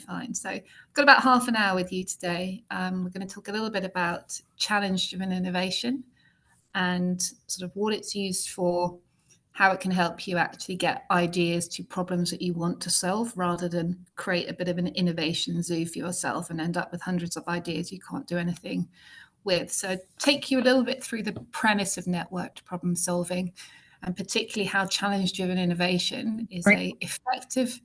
fine. So I've got about half an hour with you today. We're going to talk a little bit about challenge-driven innovation and sort of what it's used for, how it can help you actually get ideas to problems that you want to solve rather than create a bit of an innovation zoo for yourself and end up with hundreds of ideas you can't do anything with. So take you a little bit through the premise of networked problem solving, and particularly how challenge-driven innovation is a effective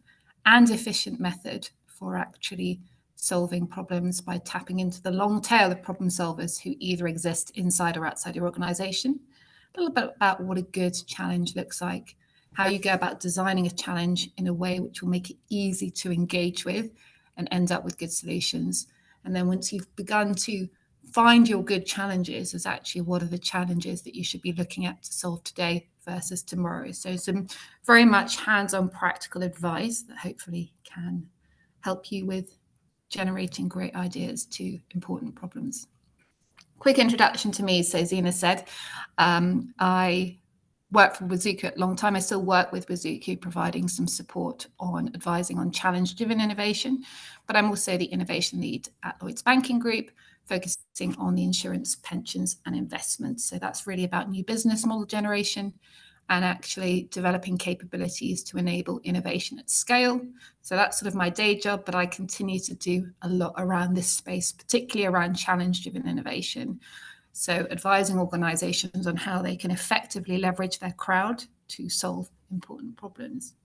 and efficient method for actually solving problems by tapping into the long tail of problem solvers who either exist inside or outside your organization. A little bit about what a good challenge looks like, how you go about designing a challenge in a way which will make it easy to engage with and end up with good solutions. And then once you've begun to find your good challenges, is actually what are the challenges that you should be looking at to solve today versus tomorrow. So some very much hands-on practical advice that hopefully can help you with generating great ideas to important problems. Quick introduction to me. So Zena said, I worked for Wazuku a long time. I still work with Wazuku, providing some support on advising on challenge-driven innovation. But I'm also the innovation lead at Lloyds Banking Group, focusing on the insurance, pensions, and investments. So that's really about new business model generation and actually developing capabilities to enable innovation at scale. So that's sort of my day job, but I continue to do a lot around this space, particularly around challenge-driven innovation. So advising organizations on how they can effectively leverage their crowd to solve important problems.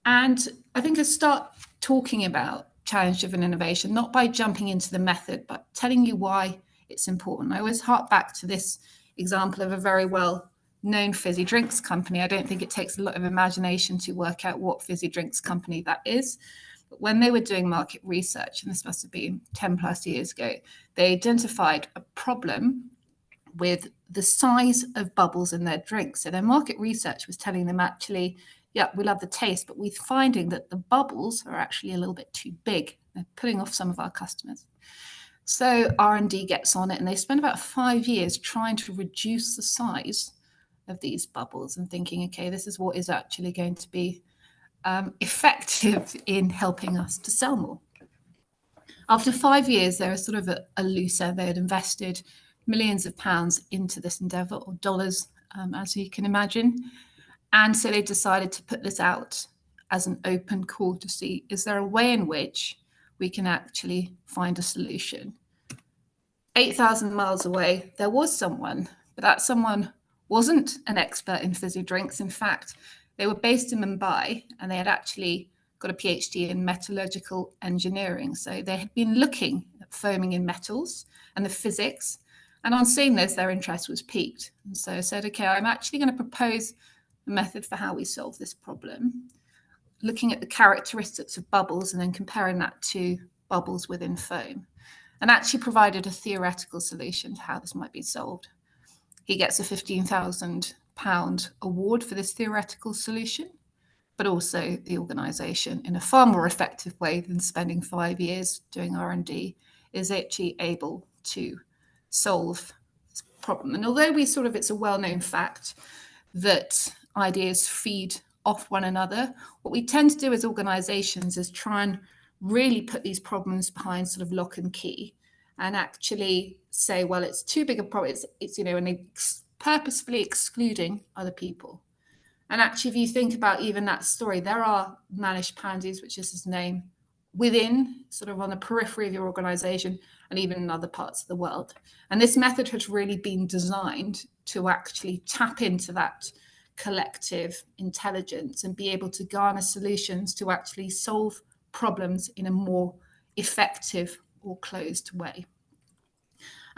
And I think I start talking about challenge-driven innovation, not by jumping into the method, but telling you why it's important. I always hark back to this example of a very well-known fizzy drinks company. I don't think it takes a lot of imagination to work out what fizzy drinks company that is. But when they were doing market research, and this must have been 10 plus years ago, they identified a problem with the size of bubbles in their drinks. So their market research was telling them actually, yeah, we love the taste, but we're finding that the bubbles are actually a little bit too big. They're putting off some of our customers. So R&D gets on it, and they spend about 5 years trying to reduce the size of these bubbles and thinking, okay, this is what is actually going to be effective in helping us to sell more. After 5 years, they were sort of a loose end. They had invested millions of pounds into this endeavor, or dollars, as you can imagine. And so they decided to put this out as an open call to see, is there a way in which we can actually find a solution? 8,000 miles away, there was someone, but that someone wasn't an expert in fizzy drinks. In fact, they were based in Mumbai, and they had actually got a PhD in metallurgical engineering. So they had been looking at foaming in metals and the physics. And on seeing this, their interest was piqued. And so I said, okay, I'm actually going to propose a method for how we solve this problem, looking at the characteristics of bubbles and then comparing that to bubbles within foam, and actually provided a theoretical solution to how this might be solved. He gets a £15,000 award for this theoretical solution, but also the organisation, in a far more effective way than spending 5 years doing R&D, is actually able to solve this problem. And although it's a well-known fact that ideas feed off one another, what we tend to do as organisations is try and really put these problems behind sort of lock and key, and actually say, well, it's too big a problem. It's purposefully excluding other people. And actually, if you think about even that story, there are Manish Pandey's, which is his name, within sort of on the periphery of your organization and even in other parts of the world. And this method has really been designed to actually tap into that collective intelligence and be able to garner solutions to actually solve problems in a more effective or closed way.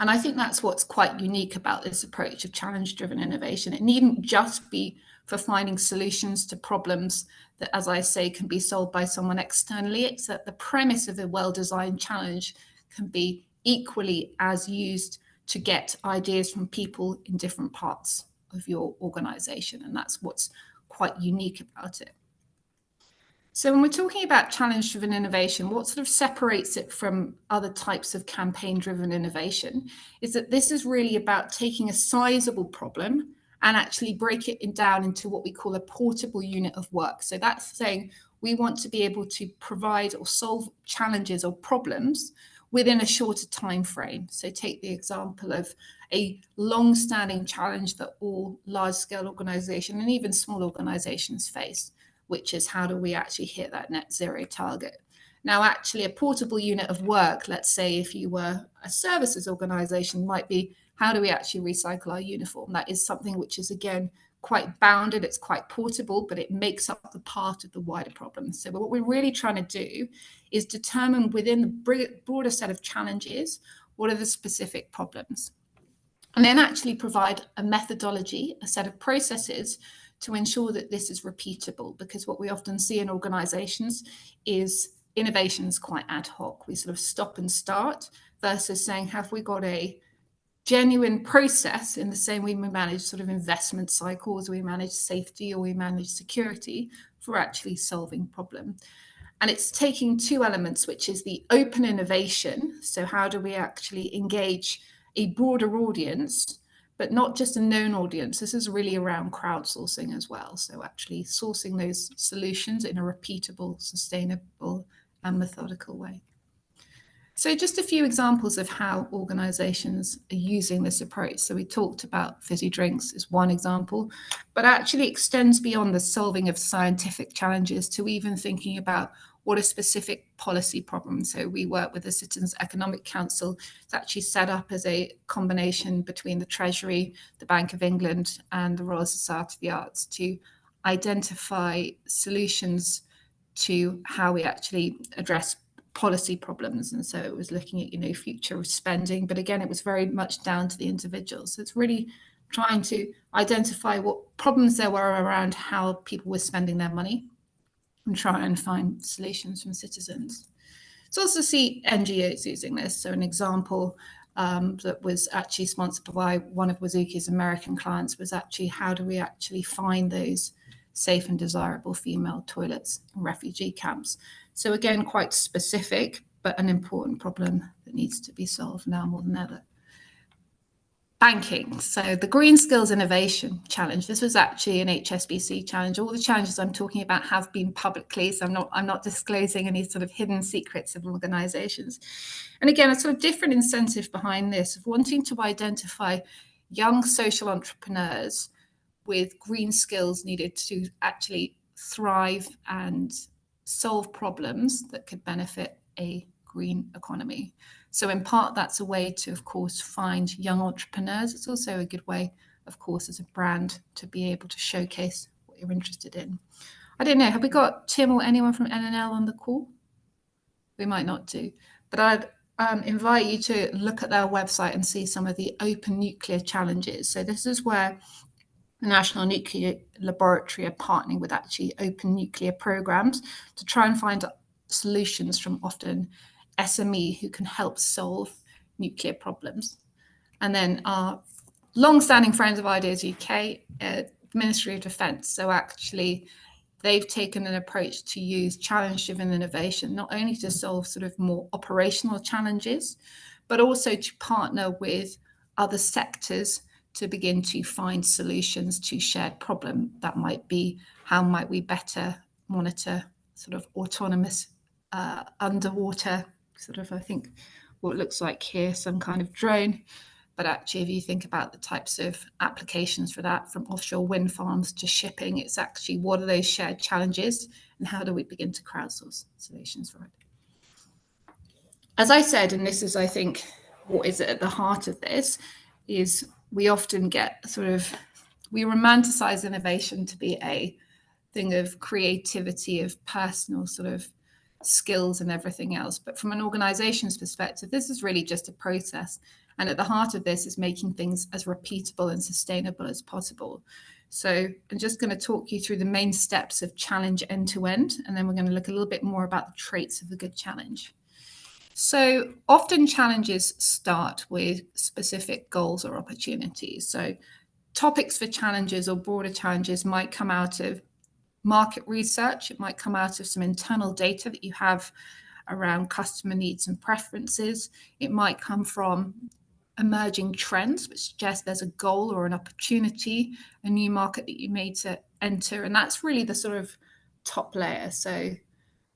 And I think that's what's quite unique about this approach of challenge-driven innovation. It needn't just be for finding solutions to problems that, as I say, can be solved by someone externally. It's that the premise of a well-designed challenge can be equally as used to get ideas from people in different parts of your organization. And that's what's quite unique about it. So when we're talking about challenge-driven innovation, what sort of separates it from other types of campaign-driven innovation is that this is really about taking a sizable problem and actually break it down into what we call a portable unit of work. So that's saying, We want to be able to provide or solve challenges or problems within a shorter time frame. So take the example of a long-standing challenge that all large-scale organizations and even small organizations face, which is how do we actually hit that net zero target? Now, actually, a portable unit of work, let's say if you were a services organization, might be how do we actually recycle our uniform? That is something which is, again, quite bounded, it's quite portable, but it makes up the part of the wider problem. So what we're really trying to do is determine within the broader set of challenges, what are the specific problems? And then actually provide a methodology, a set of processes to ensure that this is repeatable, because what we often see in organizations is innovation is quite ad hoc. We sort of stop and start versus saying, have we got a genuine process in the same way we manage sort of investment cycles, we manage safety, or we manage security for actually solving problem. And it's taking two elements, which is the open innovation. So how do we actually engage a broader audience, but not just a known audience? This is really around crowdsourcing as well. So actually sourcing those solutions in a repeatable, sustainable, and methodical way. So just a few examples of how organizations are using this approach. So we talked about fizzy drinks as one example, but actually extends beyond the solving of scientific challenges to even thinking about what are specific policy problems. So we work with the Citizens Economic Council. It's actually set up as a combination between the Treasury, the Bank of England, and the Royal Society of the Arts to identify solutions to how we actually address policy problems. And so it was looking at, future spending, but again, it was very much down to the individuals. So it's really trying to identify what problems there were around how people were spending their money and try and find solutions from citizens. So also see NGOs using this. So an example that was actually sponsored by one of Wazuki's American clients was actually how do we actually find those safe and desirable female toilets in refugee camps. So again, quite specific, but an important problem that needs to be solved now more than ever. Banking. So the Green Skills Innovation Challenge. This was actually an HSBC challenge. All the challenges I'm talking about have been publicly, so I'm not disclosing any sort of hidden secrets of organizations. And again, a sort of different incentive behind this of wanting to identify young social entrepreneurs with green skills needed to actually thrive and solve problems that could benefit a green economy. So in part, that's a way to, of course, find young entrepreneurs. It's also a good way, of course, as a brand to be able to showcase what you're interested in. I don't know, have we got Tim or anyone from NNL on the call? We might not do, but I'd invite you to look at their website and see some of the open nuclear challenges. So this is where the National Nuclear Laboratory are partnering with actually open nuclear programs to try and find solutions from often SME who can help solve nuclear problems. And then our long-standing friends of Ideas UK, Ministry of Defence. So actually, they've taken an approach to use challenge-driven innovation, not only to solve sort of more operational challenges, but also to partner with other sectors to begin to find solutions to shared problem. That might be how might we better monitor sort of autonomous underwater, sort of, I think, what it looks like here, some kind of drone. But actually, if you think about the types of applications for that, from offshore wind farms to shipping, it's actually what are those shared challenges and how do we begin to crowdsource solutions for it? As I said, and this is, I think, what is at the heart of this, is we often get we romanticize innovation to be a thing of creativity, of personal sort of skills and everything else. But from an organization's perspective, this is really just a process. And at the heart of this is making things as repeatable and sustainable as possible. So I'm just going to talk you through the main steps of challenge end to end, and then we're going to look a little bit more about the traits of a good challenge. So often challenges start with specific goals or opportunities. So topics for challenges or broader challenges might come out of market research. It might come out of some internal data that you have around customer needs and preferences. It might come from emerging trends, which suggest there's a goal or an opportunity, a new market that you made to enter. And that's really the sort of top layer.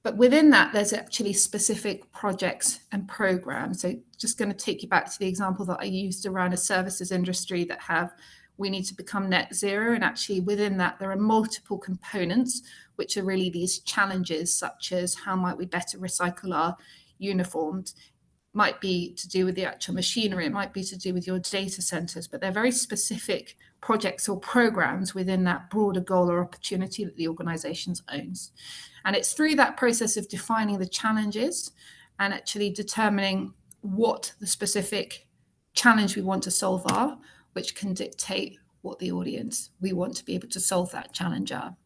But within that, there's actually specific projects and programs. So just going to take you back to the example that I used around a services industry that we need to become net zero. And actually within that, there are multiple components, which are really these challenges, such as how might we better recycle our uniforms, might be to do with the actual machinery, it might be to do with your data centers, but they're very specific projects or programs within that broader goal or opportunity that the organizations owns. And it's through that process of defining the challenges and actually determining what the specific challenge we want to solve are, which can dictate what the audience we want to be able to solve that challenge are.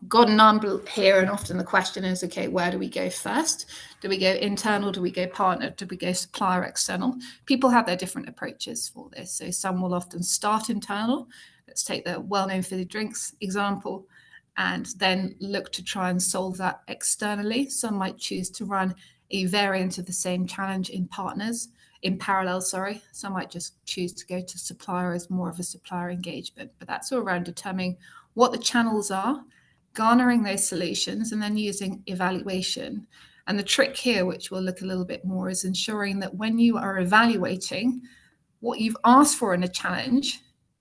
Got a number here, and often the question is, okay, where do we go first? Do we go internal? Do we go partner? Do we go supplier, external? People have their different approaches for this. So some will often start internal. Let's take the well-known fizzy drinks example, and then look to try and solve that externally. Some might choose to run a variant of the same challenge in parallel. Some might just choose to go to supplier as more of a supplier engagement. But that's all around determining what the channels are, garnering those solutions, and then using evaluation. And the trick here, which we'll look a little bit more, is ensuring that when you are evaluating, what you've asked for in a challenge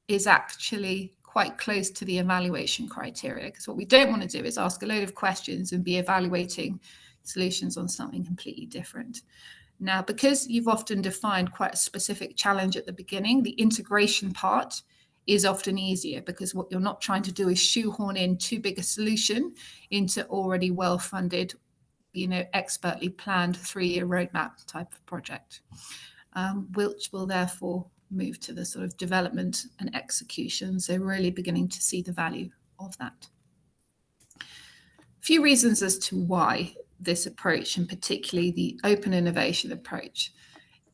is actually quite close to the evaluation criteria. Because what we don't want to do is ask a load of questions and be evaluating solutions on something completely different. Now, because you've often defined quite a specific challenge at the beginning, the integration part is often easier, because what you're not trying to do is shoehorn in too big a solution into already well-funded, expertly planned 3-year roadmap type of project, which will therefore move to the sort of development and execution. So really beginning to see the value of that. A few reasons as to why this approach, and particularly the open innovation approach,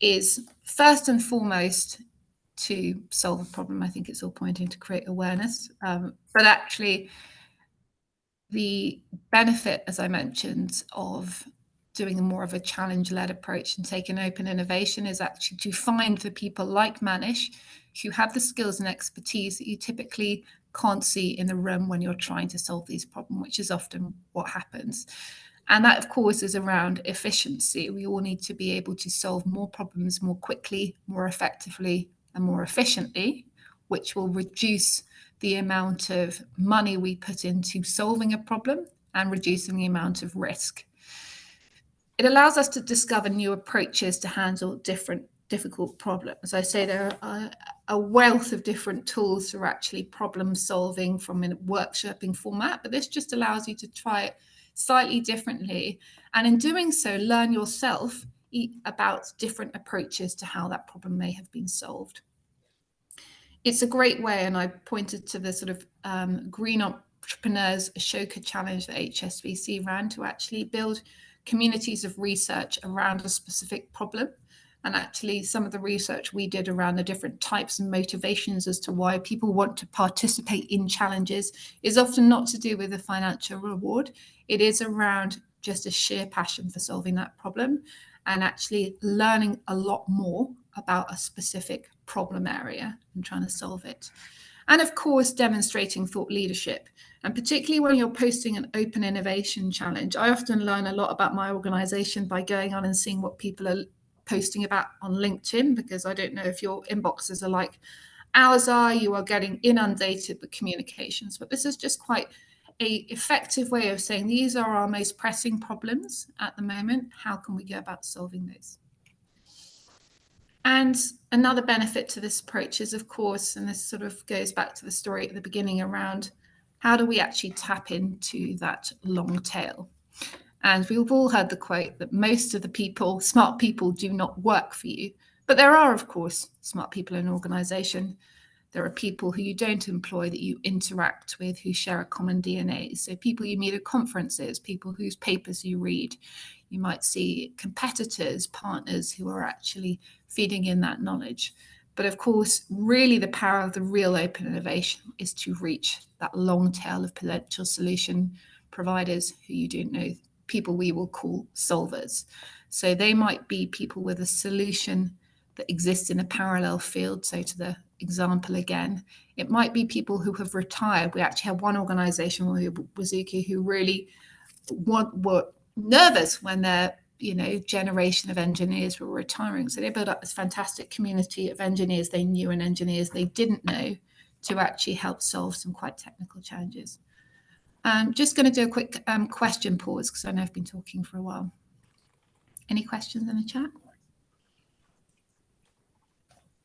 is first and foremost to solve a problem. I think it's all pointing to create awareness, but actually the benefit, as I mentioned, of doing a more of a challenge-led approach and taking open innovation is actually to find the people like Manish who have the skills and expertise that you typically can't see in the room when you're trying to solve these problems, which is often what happens. And that, of course, is around efficiency. We all need to be able to solve more problems more quickly, more effectively, and more efficiently, which will reduce the amount of money we put into solving a problem and reducing the amount of risk. It allows us to discover new approaches to handle difficult problems. As I say, there are a wealth of different tools for actually problem solving from a workshopping format, but this just allows you to try it slightly differently. And in doing so, learn yourself about different approaches to how that problem may have been solved. It's a great way, and I pointed to the sort of Green Entrepreneurs Ashoka Challenge that HSBC ran, to actually build communities of research around a specific problem. And actually some of the research we did around the different types and motivations as to why people want to participate in challenges is often not to do with a financial reward. It is around just a sheer passion for solving that problem and actually learning a lot more about a specific problem area and trying to solve it. And of course, demonstrating thought leadership. And particularly when you're posting an open innovation challenge, I often learn a lot about my organization by going on and seeing what people are posting about on LinkedIn, because I don't know if your inboxes are like ours are. You are getting inundated with communications, but this is just quite an effective way of saying these are our most pressing problems at the moment. How can we go about solving those? And another benefit to this approach is, of course, and this sort of goes back to the story at the beginning around how do we actually tap into that long tail? And we've all heard the quote that most of the people, smart people, do not work for you. But there are, of course, smart people in an organization. There are people who you don't employ that you interact with, who share a common DNA. So people you meet at conferences, people whose papers you read. You might see competitors, partners who are actually feeding in that knowledge. But of course, really the power of the real open innovation is to reach that long tail of potential solution providers who you don't know, people we will call solvers. So they might be people with a solution that exists in a parallel field. So to the example again. It might be people who have retired. We actually had one organisation, Wazuki, who really were nervous when their generation of engineers were retiring. So they built up this fantastic community of engineers they knew and engineers they didn't know to actually help solve some quite technical challenges. Just going to do a quick question pause because I know I've been talking for a while. Any questions in the chat?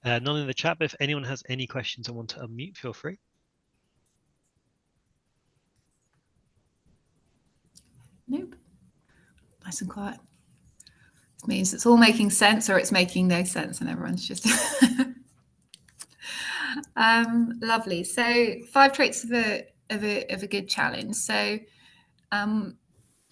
None in the chat, but if anyone has any questions and want to unmute, feel free. Nope. Nice and quiet. It means it's all making sense or it's making no sense and everyone's just... Lovely. So 5 traits of a good challenge. So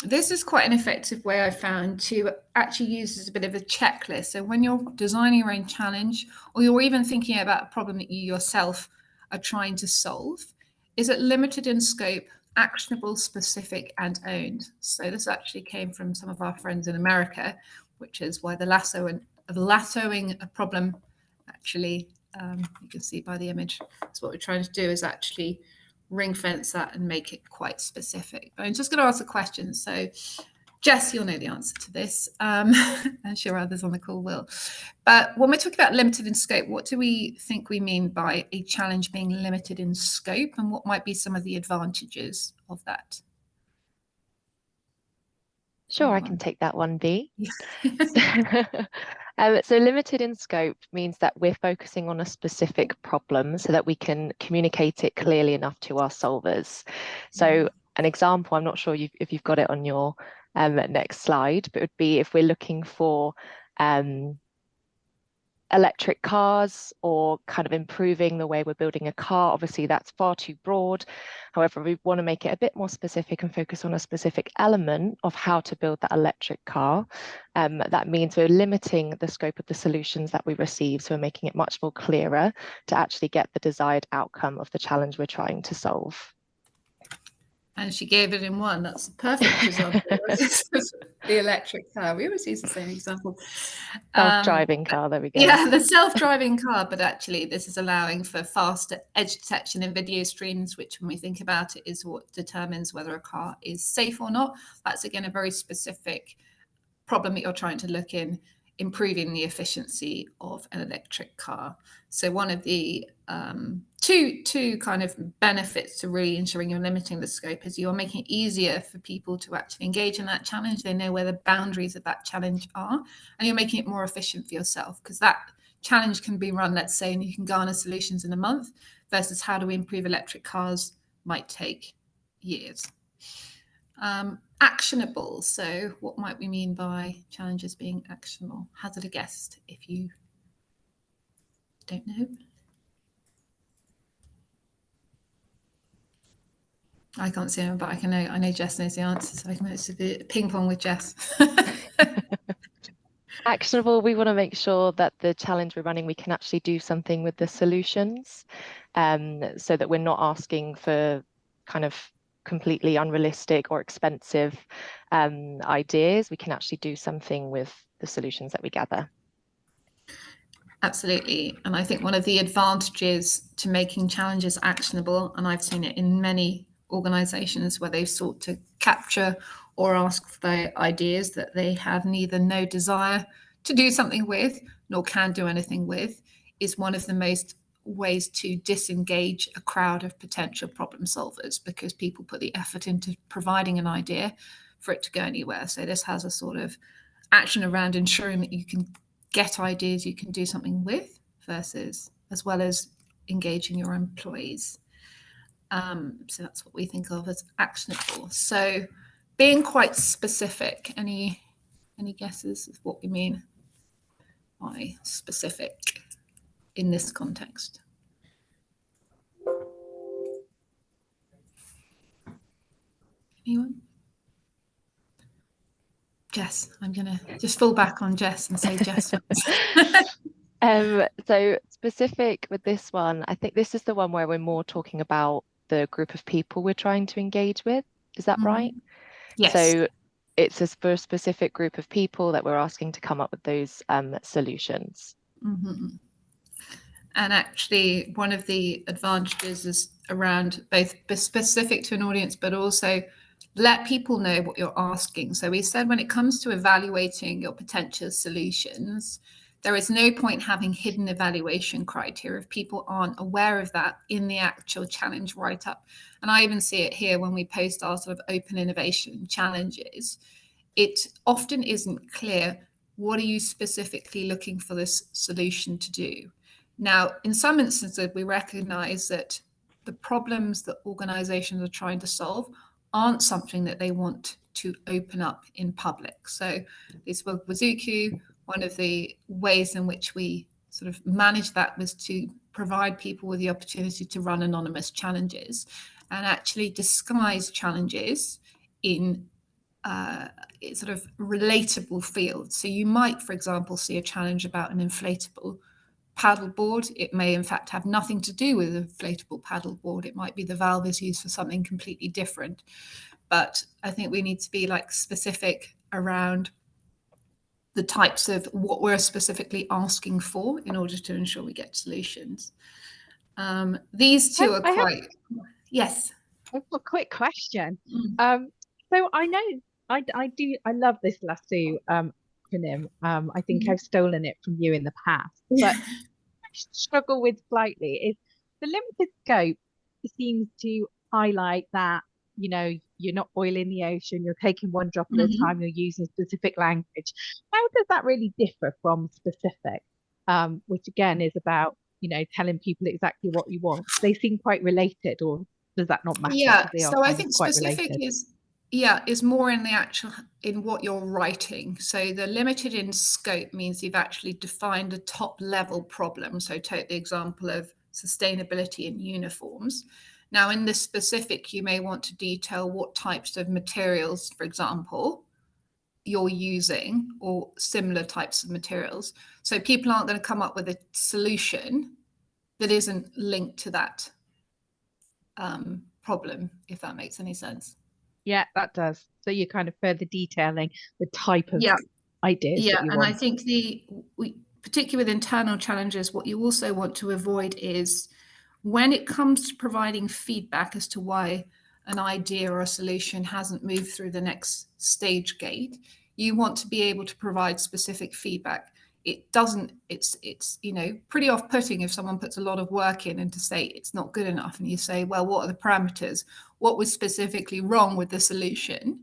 this is quite an effective way I found to actually use as a bit of a checklist. So when you're designing your own challenge, or you're even thinking about a problem that you yourself are trying to solve, is it limited in scope, actionable, specific, and owned? So this actually came from some of our friends in America, which is why the lassoing a problem actually, you can see by the image, that's what we're trying to do, is actually ring fence that and make it quite specific. I'm just going to ask a question. So Jess, you'll know the answer to this. I'm sure others on the call will. But when we're talking about limited in scope, what do we think we mean by a challenge being limited in scope, and what might be some of the advantages of that? Sure, I can take that one, Bea. So limited in scope means that we're focusing on a specific problem so that we can communicate it clearly enough to our solvers. So an example, I'm not sure if you've got it on your next slide, but it would be if we're looking for electric cars or kind of improving the way we're building a car. Obviously, that's far too broad. However, we want to make it a bit more specific and focus on a specific element of how to build that electric car. That means we're limiting the scope of the solutions that we receive. So we're making it much more clearer to actually get the desired outcome of the challenge we're trying to solve. And she gave it in one. That's a perfect example. The electric car. We always use the same example. Self-driving car, there we go. Yeah, the self-driving car, but actually this is allowing for faster edge detection in video streams, which when we think about it is what determines whether a car is safe or not. That's again a very specific problem that you're trying to look in, improving the efficiency of an electric car. So one of the two kind of benefits to really ensuring you're limiting the scope is you're making it easier for people to actually engage in that challenge. They know where the boundaries of that challenge are, and you're making it more efficient for yourself, because that challenge can be run, let's say, and you can garner solutions in a month, versus how do we improve electric cars might take years. Actionable. So what might we mean by challenges being actionable? Hazard a guess if you don't know. I can't see him, but I know Jess knows the answer, so I can it's a bit ping pong with Jess. Actionable, we want to make sure that the challenge we're running, we can actually do something with the solutions, so that we're not asking for kind of completely unrealistic or expensive ideas. We can actually do something with the solutions that we gather. Absolutely. And I think one of the advantages to making challenges actionable, and I've seen it in many organizations where they've sought to capture or ask for their ideas that they have neither no desire to do something with nor can do anything with, is one of the most ways to disengage a crowd of potential problem solvers, because people put the effort into providing an idea for it to go anywhere. So this has a sort of action around ensuring that you can get ideas you can do something with, versus as well as engaging your employees. So that's what we think of as actionable. So being quite specific, any guesses of what we mean by specific in this context? Anyone? Jess, I'm gonna just fall back on Jess and say Jess. So specific with this one, I think this is the one where we're more talking about the group of people we're trying to engage with. Is that right? Yes. So it's for a specific group of people that we're asking to come up with those solutions. And actually, one of the advantages is around both specific to an audience, but also let people know what you're asking. So we said when it comes to evaluating your potential solutions, there is no point having hidden evaluation criteria if people aren't aware of that in the actual challenge write-up. And I even see it here when we post our sort of open innovation challenges. It often isn't clear, what are you specifically looking for this solution to do? Now, in some instances, we recognize that the problems that organizations are trying to solve aren't something that they want to open up in public. So this with Wazuku, one of the ways in which we sort of managed that was to provide people with the opportunity to run anonymous challenges and actually disguise challenges in sort of relatable fields. So you might, for example, see a challenge about an inflatable paddleboard. It may in fact have nothing to do with an inflatable paddleboard. It might be the valve is used for something completely different. But I think we need to be like specific around the types of what we're specifically asking for in order to ensure we get solutions. These two are quite, yes. I've got a quick question. So I know I love this lasso acronym. I think I've stolen it from you in the past, but I struggle with slightly is the limited scope seems to highlight that, you know, you're not boiling the ocean, you're taking one drop at a time, you're using specific language. How does that really differ from specific? Which again is about, you know, telling people exactly what you want. They seem quite related, or does that not matter? Yeah, They are so I kind think of quite specific related. is more in the actual, in what you're writing. So the limited in scope means you've actually defined a top level problem. So take the example of sustainability in uniforms. Now in the specific, you may want to detail what types of materials, for example, you're using or similar types of materials. So people aren't going to come up with a solution that isn't linked to that problem, if that makes any sense. Yeah, that does. So you're kind of further detailing the type of ideas that you and want. I think particularly with internal challenges, what you also want to avoid is when it comes to providing feedback as to why an idea or a solution hasn't moved through the next stage gate, you want to be able to provide specific feedback. It's you know, pretty off-putting if someone puts a lot of work in and to say it's not good enough, and you say, well, what are the parameters? What was specifically wrong with the solution?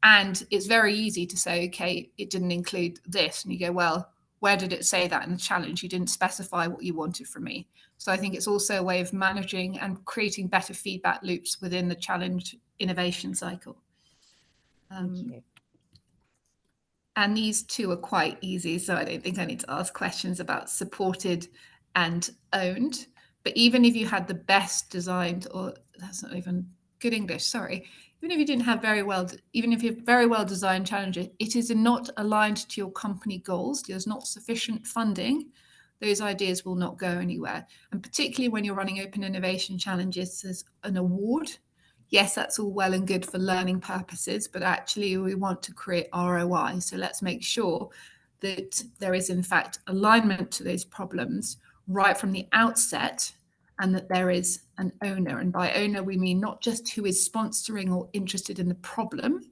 And it's very easy to say, okay, it didn't include this. And you go, well, where did it say that in the challenge? You didn't specify what you wanted from me. So I think it's also a way of managing and creating better feedback loops within the challenge innovation cycle. And these two are quite easy, so I don't think I need to ask questions about supported and owned. But even if you had the best designed, or that's not even good English, sorry, even if you didn't have even if you have very well designed challenges, it is not aligned to your company goals, there's not sufficient funding, those ideas will not go anywhere. And particularly when you're running open innovation challenges as an award, yes, that's all well and good for learning purposes, but actually we want to create ROI. So let's make sure that there is in fact alignment to those problems right from the outset, and that there is an owner. And by owner, we mean not just who is sponsoring or interested in the problem,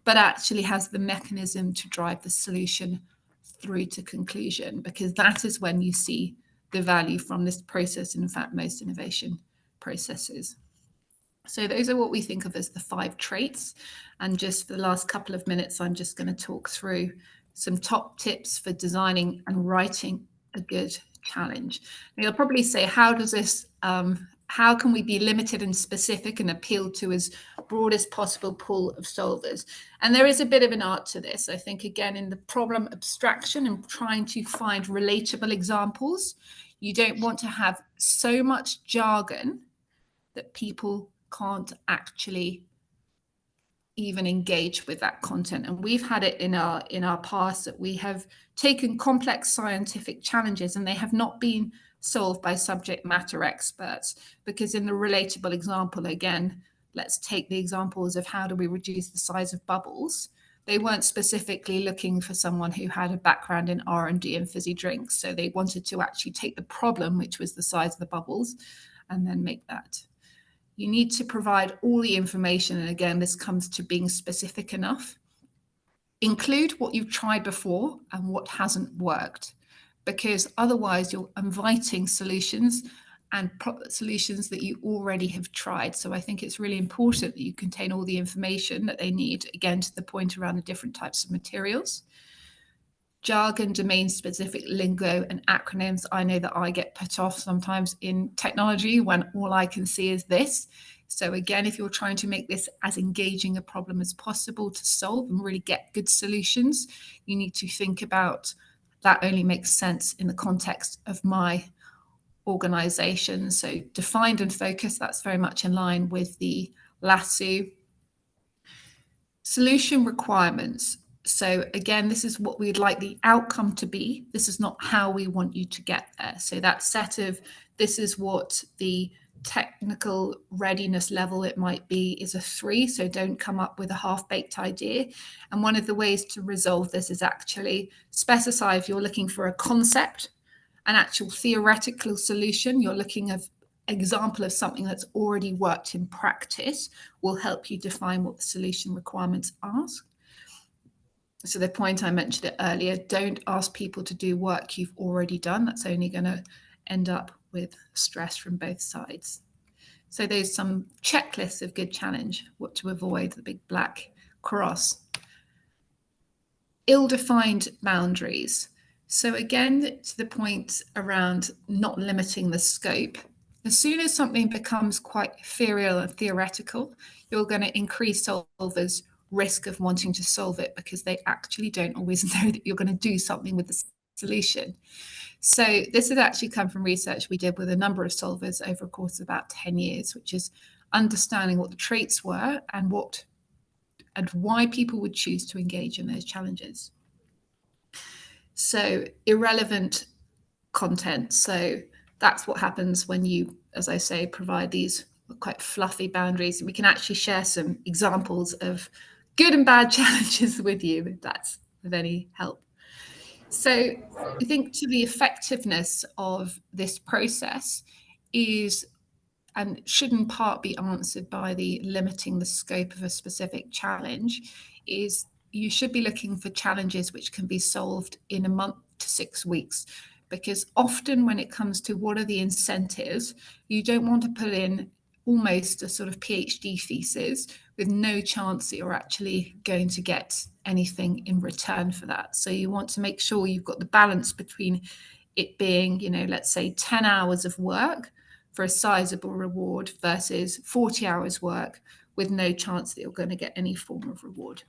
but actually has the mechanism to drive the solution through to conclusion, because that is when you see the value from this process. In fact, most innovation processes. So those are what we think of as the 5 traits. And just for the last couple of minutes, I'm just going to talk through some top tips for designing and writing a good challenge. And you'll probably say, how does this, how can we be limited and specific and appeal to as broad as possible pool of solvers? And there is a bit of an art to this. I think, again, in the problem abstraction and trying to find relatable examples, you don't want to have so much jargon that people can't actually even engage with that content. And we've had it in our past that we have taken complex scientific challenges and they have not been solved by subject matter experts, because in the relatable example, again, let's take the examples of how do we reduce the size of bubbles. they weren't specifically looking for someone who had a background in R&D and fizzy drinks. So they wanted to actually take the problem, which was the size of the bubbles, and then make that. You need to provide all the information. And again, this comes to being specific enough. Include what you've tried before and what hasn't worked, because otherwise you're inviting solutions and solutions that you already have tried. So I think it's really important that you contain all the information that they need, again, to the point around the different types of materials. Jargon, domain-specific lingo and acronyms. I know that I get put off sometimes in technology when all I can see is this. So again, if you're trying to make this as engaging a problem as possible to solve and really get good solutions, you need to think about that only makes sense in the context of my organization. So defined and focused, that's very much in line with the LASU. Solution requirements. So again, this is what we'd like the outcome to be. This is not how we want you to get there. So that set of, this is what the technical readiness level it might be, is a 3. So don't come up with a half-baked idea. And one of the ways to resolve this is actually specify if you're looking for a concept, an actual theoretical solution, you're looking at example of something that's already worked in practice, will help you define what the solution requirements ask. So the point I mentioned it earlier, don't ask people to do work you've already done. That's only going to end up with stress from both sides. So there's some checklists of good challenge, what to avoid, the big black cross. Ill-defined boundaries. So again, to the point around not limiting the scope, as soon as something becomes quite ethereal and theoretical, you're going to increase solvers' risk of wanting to solve it because they actually don't always know that you're going to do something with the solution. So this has actually come from research we did with a number of solvers over a course of about 10 years, which is understanding what the traits were and why people would choose to engage in those challenges. So irrelevant content. So that's what happens when you, as I say, provide these quite fluffy boundaries. And we can actually share some examples of good and bad challenges with you, if that's of any help. So I think to the effectiveness of this process is, and should in part be answered by the limiting the scope of a specific challenge, is you should be looking for challenges which can be solved in a month to 6 weeks. Because often when it comes to what are the incentives, you don't want to put in almost a sort of PhD thesis with no chance that you're actually going to get anything in return for that. So you want to make sure you've got the balance between it being, let's say 10 hours of work for a sizable reward versus 40 hours work with no chance that you're going to get any form of reward.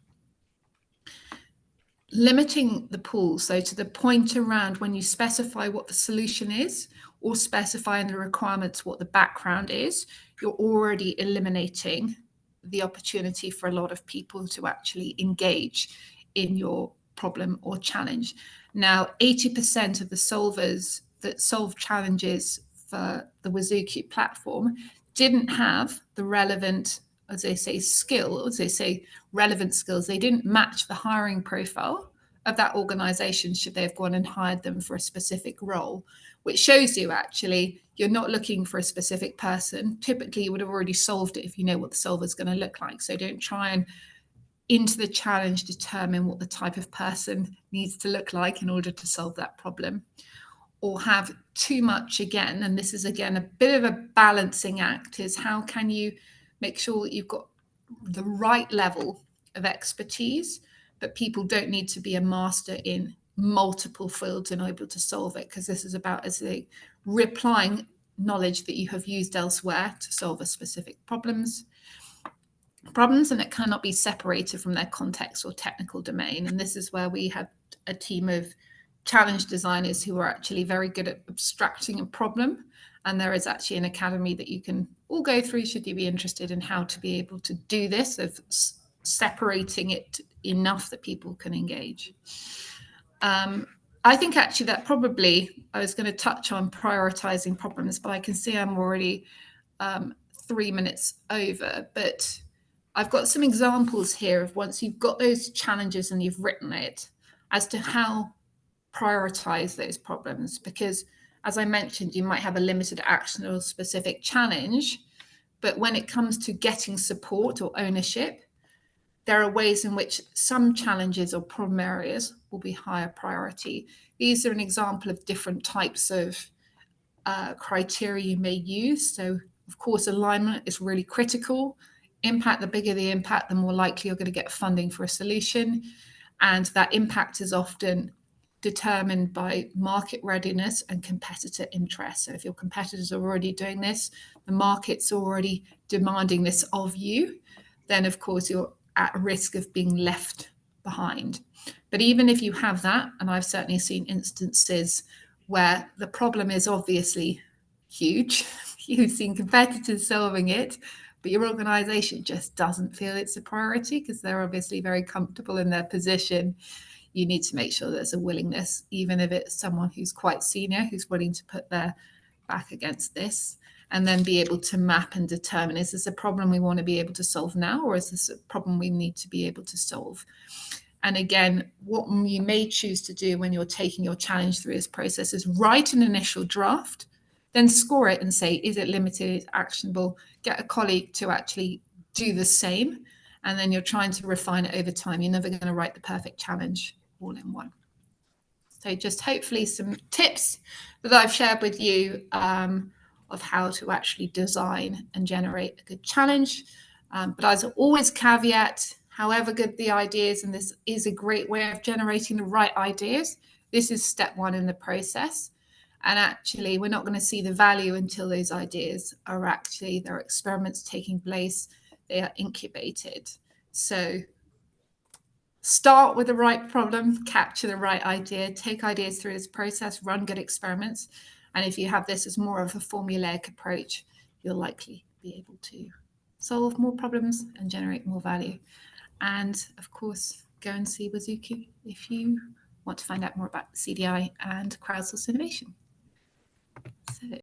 Limiting the pool, so to the point around when you specify what the solution is or specify in the requirements what the background is, you're already eliminating the opportunity for a lot of people to actually engage in your problem or challenge. Now, 80% of the solvers that solve challenges for the Wazuki platform didn't have the relevant, as they say, relevant skills. They didn't match the hiring profile of that organization should they have gone and hired them for a specific role, which shows you actually you're not looking for a specific person. Typically, you would have already solved it if you know what the solver is going to look like. So don't try and into the challenge determine what the type of person needs to look like in order to solve that problem, or have too much again. And this is again a bit of a balancing act, is how can you make sure that you've got the right level of expertise, but people don't need to be a master in multiple fields and able to solve it, because this is about reapplying knowledge that you have used elsewhere to solve a specific problems, and it cannot be separated from their context or technical domain. And this is where we have a team of challenge designers who are actually very good at abstracting a problem. And there is actually an academy that you can all go through should you be interested in how to be able to do this, of separating it enough that people can engage. I think actually that probably, I was going to touch on prioritizing problems, but I can see I'm already 3 minutes over. But I've got some examples here of once you've got those challenges and you've written it, as to how prioritize those problems. Because as I mentioned, you might have a limited action or specific challenge, but when it comes to getting support or ownership, there are ways in which some challenges or problem areas will be higher priority. These are an example of different types of criteria you may use. So, of course, alignment is really critical. Impact, the bigger the impact, the more likely you're going to get funding for a solution. And that impact is often determined by market readiness and competitor interest. So if your competitors are already doing this, the market's already demanding this of you, then of course you're at risk of being left behind. But even if you have that, and I've certainly seen instances where the problem is obviously huge, you've seen competitors solving it, but your organization just doesn't feel it's a priority because they're obviously very comfortable in their position. You need to make sure there's a willingness, even if it's someone who's quite senior, who's willing to put their back against this, and then be able to map and determine, is this a problem we want to be able to solve now, or is this a problem we need to be able to solve? And again, what you may choose to do when you're taking your challenge through this process is write an initial draft, then score it and say, is it limited, is it actionable? Get a colleague to actually do the same. And then you're trying to refine it over time. You're never going to write the perfect challenge all in one. So just hopefully some tips that I've shared with you of how to actually design and generate a good challenge. But as always, caveat, however good the ideas, and this is a great way of generating the right ideas, this is step one in the process. And actually, we're not going to see the value until those ideas are actually, there are experiments taking place, they are incubated. So start with the right problem, capture the right idea, take ideas through this process, run good experiments. And if you have this as more of a formulaic approach, you'll likely be able to solve more problems and generate more value. And of course, go and see Wazuku if you want to find out more about CDI and crowdsourced innovation.